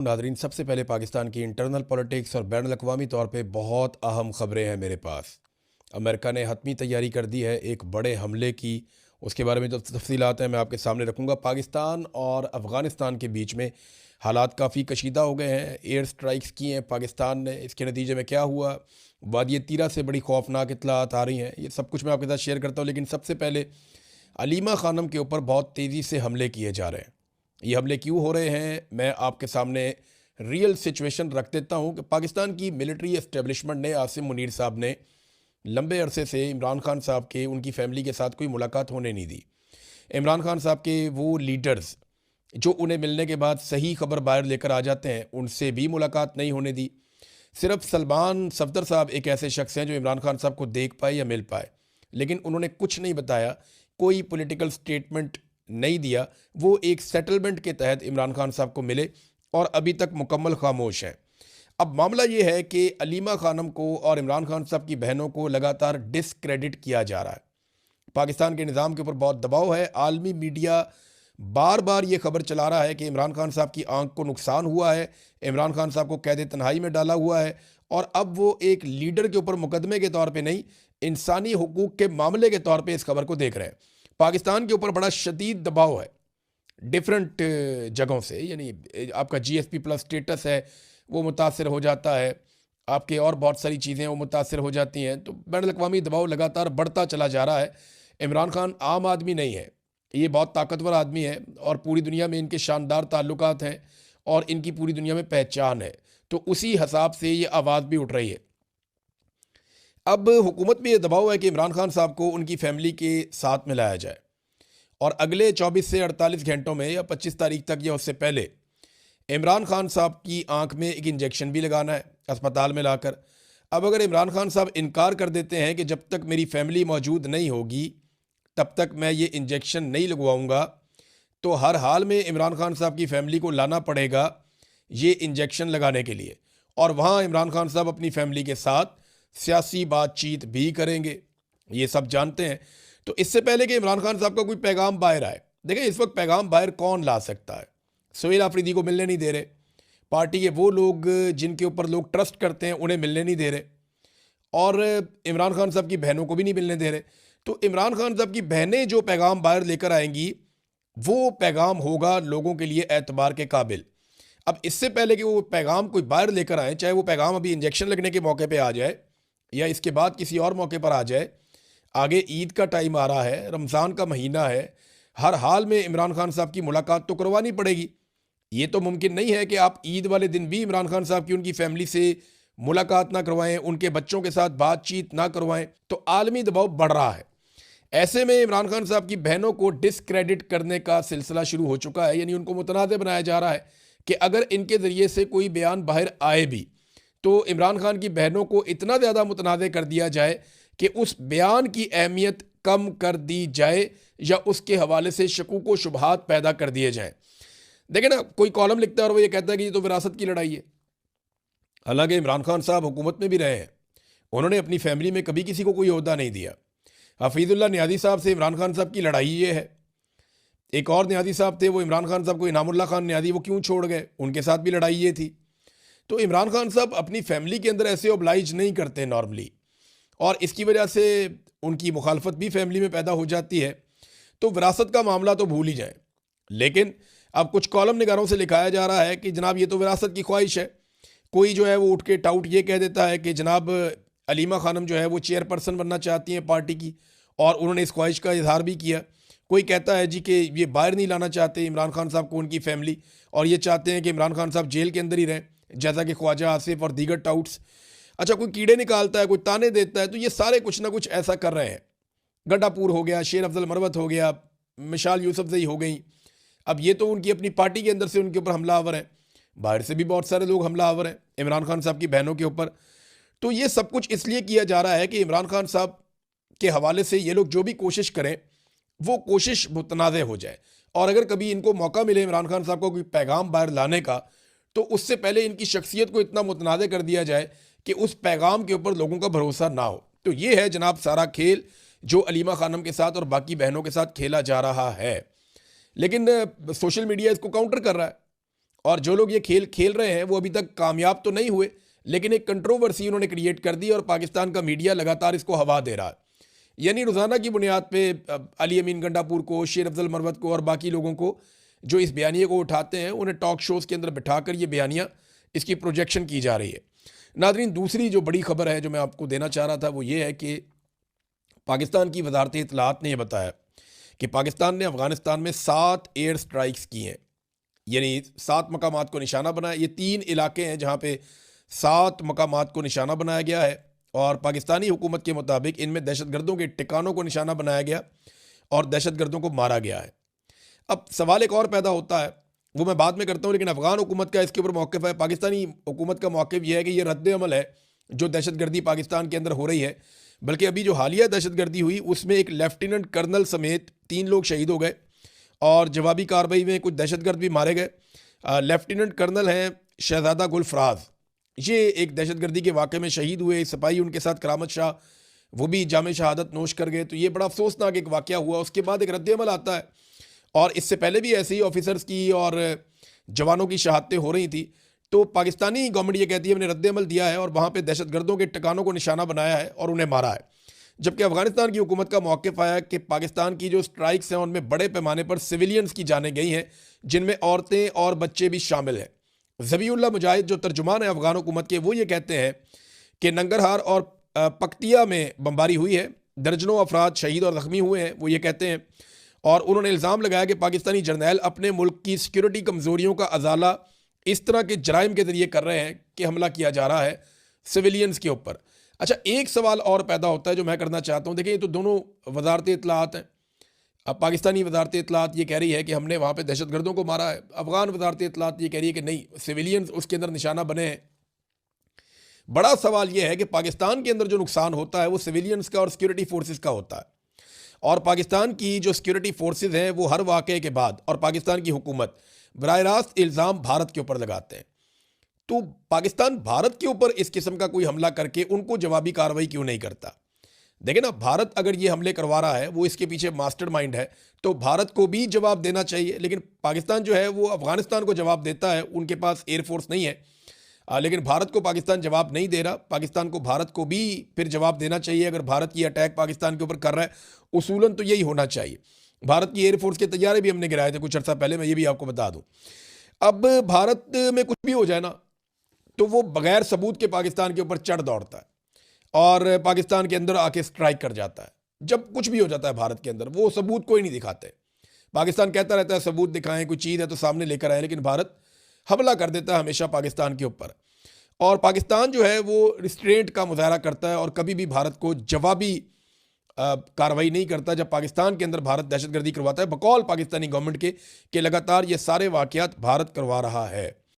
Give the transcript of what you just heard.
Nadreen, सबसे पहले पाकिस्तान की इंटरनल पॉलिटिक्स और बैन अवी तौर पे बहुत अहम ख़बरें हैं मेरे पास। अमेरिका ने हतमी तैयारी कर दी है एक बड़े हमले की। उसके बारे में जो तफसीलात हैं मैं आपके सामने रखूँगा। पाकिस्तान और अफ़गानिस्तान के बीच में हालात काफ़ी कशीदा हो गए हैं। एयर स्ट्राइक्स की हैं पाकिस्तान ने, इसके नतीजे में क्या हुआ, वादी तीरा से बड़ी खौफनाक इतलात आ रही हैं। ये सब कुछ मैं आपके साथ शेयर करता हूँ, लेकिन सबसे पहले अलीमा खानम के ऊपर बहुत तेज़ी से हमले किए जा रहे हैं। ये हमले क्यों हो रहे हैं, मैं आपके सामने रियल सिचुएशन रख देता हूँ कि पाकिस्तान की मिलिट्री एस्टेब्लिशमेंट ने, आसिम मुनीर साहब ने लंबे अरसे से इमरान खान साहब के, उनकी फैमिली के साथ कोई मुलाकात होने नहीं दी। इमरान खान साहब के वो लीडर्स जो उन्हें मिलने के बाद सही खबर बाहर लेकर आ जाते हैं, उनसे भी मुलाकात नहीं होने दी। सिर्फ सलमान सफदर साहब एक ऐसे शख्स हैं जो इमरान खान साहब को देख पाए या मिल पाए, लेकिन उन्होंने कुछ नहीं बताया, कोई पॉलिटिकल स्टेटमेंट नहीं दिया। वो एक सेटलमेंट के तहत इमरान खान साहब को मिले और अभी तक मुकम्मल खामोश हैं। अब मामला ये है कि अलीमा खानम को और इमरान खान साहब की बहनों को लगातार डिसक्रेडिट किया जा रहा है। पाकिस्तान के निज़ाम के ऊपर बहुत दबाव है। आलमी मीडिया बार बार ये खबर चला रहा है कि इमरान खान साहब की आंख को नुकसान हुआ है, इमरान खान साहब को कैद तन्हाई में डाला हुआ है, और अब वो एक लीडर के ऊपर मुकदमे के तौर पे नहीं, इंसानी हुकूक के मामले के तौर पे इस खबर को देख रहे हैं। पाकिस्तान के ऊपर बड़ा शदीद दबाव है डिफरेंट जगहों से, यानी आपका जीएसपी प्लस स्टेटस है वो मुतासर हो जाता है, आपके और बहुत सारी चीज़ें वो मुतासर हो जाती हैं। तो बैन अवी दबाव लगातार बढ़ता चला जा रहा है। इमरान खान आम आदमी नहीं है, ये बहुत ताकतवर आदमी है और पूरी दुनिया में इनके शानदार ताल्लुकात हैं और इनकी पूरी दुनिया में पहचान है। तो उसी हिसाब से ये आवाज़ भी उठ रही है। अब हुकूमत में ये दबाव है कि इमरान खान साहब को उनकी फैमिली के साथ मिलाया जाए और अगले 24 से 48 घंटों में या 25 तारीख तक या उससे पहले इमरान खान साहब की आंख में एक इंजेक्शन भी लगाना है अस्पताल में लाकर। अब अगर इमरान खान साहब इनकार कर देते हैं कि जब तक मेरी फैमिली मौजूद नहीं होगी तब तक मैं ये इंजेक्शन नहीं लगवाऊंगा, तो हर हाल में इमरान खान साहब की फैमिली को लाना पड़ेगा ये इंजेक्शन लगाने के लिए, और वहाँ इमरान खान साहब अपनी फैमिली के साथ सियासी बातचीत भी करेंगे, ये सब जानते हैं। तो इससे पहले कि इमरान खान साहब का कोई पैगाम बाहर आए, देखें इस वक्त पैगाम बाहर कौन ला सकता है? सुहेल आफरीदी को मिलने नहीं दे रहे, पार्टी के वो लोग जिनके ऊपर लोग ट्रस्ट करते हैं उन्हें मिलने नहीं दे रहे, और इमरान खान साहब की बहनों को भी नहीं मिलने दे रहे। तो इमरान खान साहब की बहनें जो पैगाम बाहर लेकर आएंगी वो पैगाम होगा लोगों के लिए एतबार के काबिल। अब इससे पहले कि वो पैगाम कोई बाहर लेकर आए, चाहे वो पैगाम अभी इंजेक्शन लगने के मौके पे आ जाए या इसके बाद किसी और मौके पर आ जाए, आगे ईद का टाइम आ रहा है, रमज़ान का महीना है, हर हाल में इमरान खान साहब की मुलाकात तो करवानी पड़ेगी। ये तो मुमकिन नहीं है कि आप ईद वाले दिन भी इमरान खान साहब की उनकी फैमिली से मुलाकात ना करवाएं, उनके बच्चों के साथ बातचीत ना करवाएं। तो आलमी दबाव बढ़ रहा है। ऐसे में इमरान खान साहब की बहनों को डिसक्रेडिट करने का सिलसिला शुरू हो चुका है, यानी उनको मुतनाज़ बनाया जा रहा है कि अगर इनके ज़रिए से कोई बयान बाहर आए भी तो इमरान खान की बहनों को इतना ज़्यादा मुतनाज़ कर दिया जाए कि उस बयान की अहमियत कम कर दी जाए या उसके हवाले से शकूक व शुबहात पैदा कर दिए जाएँ। देखें ना, कोई कॉलम लिखता है और वो ये कहता है कि ये तो विरासत की लड़ाई है। हालांकि इमरान खान साहब हुकूमत में भी रहे हैं, उन्होंने अपनी फैमिली में कभी किसी को कोई ओहदा नहीं दिया। हफीजुल्लाह नियाज़ी साहब से इमरान खान साहब की लड़ाई ये है। एक और नियाज़ी साहब थे, वो इमरान खान साहब को इनामुल्लाह खान नियाज़ी, वो क्यों छोड़ गए, उनके साथ भी लड़ाई ये थी। तो इमरान खान साहब अपनी फैमिली के अंदर ऐसे ओब्लाइज नहीं करते नॉर्मली, और इसकी वजह से उनकी मुखालफत भी फैमिली में पैदा हो जाती है। तो विरासत का मामला तो भूल ही जाए, लेकिन अब कुछ कॉलम निगारों से लिखाया जा रहा है कि जनाब ये तो विरासत की ख्वाहिश है। कोई जो है वो उठ के टाउट ये कह देता है कि जनाब अलीमा खानम जो है वो चेयरपर्सन बनना चाहती हैं पार्टी की, और उन्होंने इस ख्वाहिश का इजहार भी किया। कोई कहता है जी कि ये बाहर नहीं लाना चाहते इमरान खान साहब को उनकी फैमिली, और ये चाहते हैं कि इमरान खान साहब जेल के अंदर ही रहें, जैसा कि ख्वाजा आसिफ और दीगर टाउट्स। अच्छा, कोई कीड़े निकालता है, कोई ताने देता है, तो ये सारे कुछ ना कुछ ऐसा कर रहे हैं। गड्डापुर हो गया, शेर अफजल मरवत हो गया, मिशाल यूसुफजई हो गई। अब ये तो उनकी अपनी पार्टी के अंदर से उनके ऊपर हमलावर हैं, बाहर से भी बहुत सारे लोग हमलावर हैं इमरान खान साहब की बहनों के ऊपर। तो ये सब कुछ इसलिए किया जा रहा है कि इमरान खान साहब के हवाले से ये लोग जो भी कोशिश करें वो कोशिश मुतनाज़ हो जाए, और अगर कभी इनको मौका मिले इमरान खान साहब को कोई पैगाम बाहर लाने का, तो उससे पहले इनकी शख्सियत को इतना मुतनाज़ कर दिया जाए कि उस पैगाम के ऊपर लोगों का भरोसा ना हो। तो ये है जनाब सारा खेल जो अलीमा खानम के साथ और बाकी बहनों के साथ खेला जा रहा है। लेकिन सोशल मीडिया इसको काउंटर कर रहा है और जो लोग ये खेल खेल रहे हैं वो अभी तक कामयाब तो नहीं हुए, लेकिन एक कंट्रोवर्सी उन्होंने क्रिएट कर दी और पाकिस्तान का मीडिया लगातार इसको हवा दे रहा है। यानी रोज़ाना की बुनियाद पे अली अमीन गंडापुर को, शेर अफजल मरवत को और बाकी लोगों को जो इस बयानिए को उठाते हैं, उन्हें टॉक शोज़ के अंदर बिठाकर ये बयानियाँ इसकी प्रोजेक्शन की जा रही है। नादरीन, दूसरी जो बड़ी खबर है जो मैं आपको देना चाह रहा था वो ये है कि पाकिस्तान की वजारत इत्तलात ने यह बताया कि पाकिस्तान ने अफ़गानिस्तान में 7 एयर स्ट्राइक्स की हैं, यानी 7 मकामात को निशाना बनाया। ये 3 इलाके हैं जहाँ पे 7 मकामात को निशाना बनाया गया है और पाकिस्तानी हुकूमत के मुताबिक इनमें दहशतगर्दों के ठिकानों को निशाना बनाया गया और दहशतगर्दों को मारा गया है। अब सवाल एक और पैदा होता है, वो मैं बाद में करता हूँ, लेकिन अफ़गान हुकूमत का इसके ऊपर मौक़िफ़ है। पाकिस्तानी हुकूमत का मौक़िफ़ यह है कि ये रद्द अमल है जो दहशतगर्दी पाकिस्तान के अंदर हो रही है। बल्कि अभी जो हालिया दहशतगर्दी हुई उसमें एक लेफ्टिनेंट कर्नल समेत 3 लोग शहीद हो गए और जवाबी कार्रवाई में कुछ दहशतगर्द भी मारे गए। लेफ्टिनेंट कर्नल हैं शहजादा गुल फराज, ये एक दहशतगर्दी के वाक़े में शहीद हुए। सिपाही उनके साथ करामत शाह, वो भी जाम शहादत नोश कर गए। तो ये बड़ा अफसोसनाक एक वाक़या हुआ। उसके बाद एक रद्द अमल आता है और इससे पहले भी ऐसे ही ऑफिसर्स की और जवानों की शहादतें हो रही थी। तो पाकिस्तानी गवर्नमेंट ये कहती है हमने रद्द अमल दिया है और वहाँ पे दहशतगर्दों के ठिकानों को निशाना बनाया है और उन्हें मारा है। जबकि अफगानिस्तान की हुकूमत का मौक़िफ़ आया कि पाकिस्तान की जो स्ट्राइक्स हैं उनमें बड़े पैमाने पर सिविलियंस की जानें गई हैं, जिनमें औरतें और बच्चे भी शामिल हैं। ज़बीउल्लाह मुजाहिद जो तर्जुमान है अफगान हुकूमत के, वो ये कहते हैं कि नंगरहार और पक्तिया में बमबारी हुई है, दर्जनों अफराद शहीद और ज़ख्मी हुए हैं, वो ये कहते हैं। और उन्होंने इल्ज़ाम लगाया कि पाकिस्तानी जर्नैल अपने मुल्क की सिक्योरिटी कमज़ोरियों का अजाला इस तरह के जराइम के ज़रिए कर रहे हैं कि हमला किया जा रहा है सिविलियंस के ऊपर। अच्छा, एक सवाल और पैदा होता है जो मैं करना चाहता हूँ। देखिए, ये तो दोनों वजारत इत्तलात हैं। अब पाकिस्तानी वजारत इत्तलात ये कह रही है कि हमने वहाँ पे दहशतगर्दों को मारा है, अफ़गान वजारत इत्तलात ये कह रही है कि नहीं, सिविलियंस उसके अंदर निशाना बने हैं। बड़ा सवाल ये है कि पाकिस्तान के अंदर जो नुकसान होता है वो सिविलियंस का और सिक्योरिटी फोर्सेस का होता है। और पाकिस्तान की जो सिक्योरिटी फोर्सेस हैं वो हर वाक़े के बाद और पाकिस्तान की हुकूमत बराह रास्त इल्ज़ाम भारत के ऊपर लगाते हैं। तो पाकिस्तान भारत के ऊपर इस किस्म का कोई हमला करके उनको जवाबी कार्रवाई क्यों नहीं करता? देखिए ना, भारत अगर ये हमले करवा रहा है, वो इसके पीछे मास्टरमाइंड है, तो भारत को भी जवाब देना चाहिए। लेकिन पाकिस्तान जो है वो अफगानिस्तान को जवाब देता है, उनके पास एयरफोर्स नहीं है। लेकिन भारत को पाकिस्तान जवाब नहीं दे रहा। पाकिस्तान को भारत को भी फिर जवाब देना चाहिए। अगर भारत ये अटैक पाकिस्तान के ऊपर कर रहा है, उसूलन तो यही होना चाहिए। भारत की एयरफोर्स के तैयारे भी हमने गिराए थे कुछ अर्सा पहले, मैं ये भी आपको बता दूं। अब भारत में कुछ भी हो जाए ना, तो वो बगैर सबूत के पाकिस्तान के ऊपर चढ़ दौड़ता है और पाकिस्तान के अंदर आके स्ट्राइक कर जाता है। जब कुछ भी हो जाता है भारत के अंदर, वो सबूत कोई नहीं दिखाते। पाकिस्तान कहता रहता है सबूत दिखाएं, कोई चीज़ है तो सामने लेकर आए, लेकिन भारत हमला कर देता है हमेशा पाकिस्तान के ऊपर। और पाकिस्तान जो है वो रिस्ट्रेंट का मुजाहरा करता है और कभी भी भारत को जवाबी कार्रवाई नहीं करता। जब पाकिस्तान के अंदर भारत दहशतगर्दी करवाता है बकौल पाकिस्तानी गवर्नमेंट के कि लगातार ये सारे वाक़यात भारत करवा रहा है।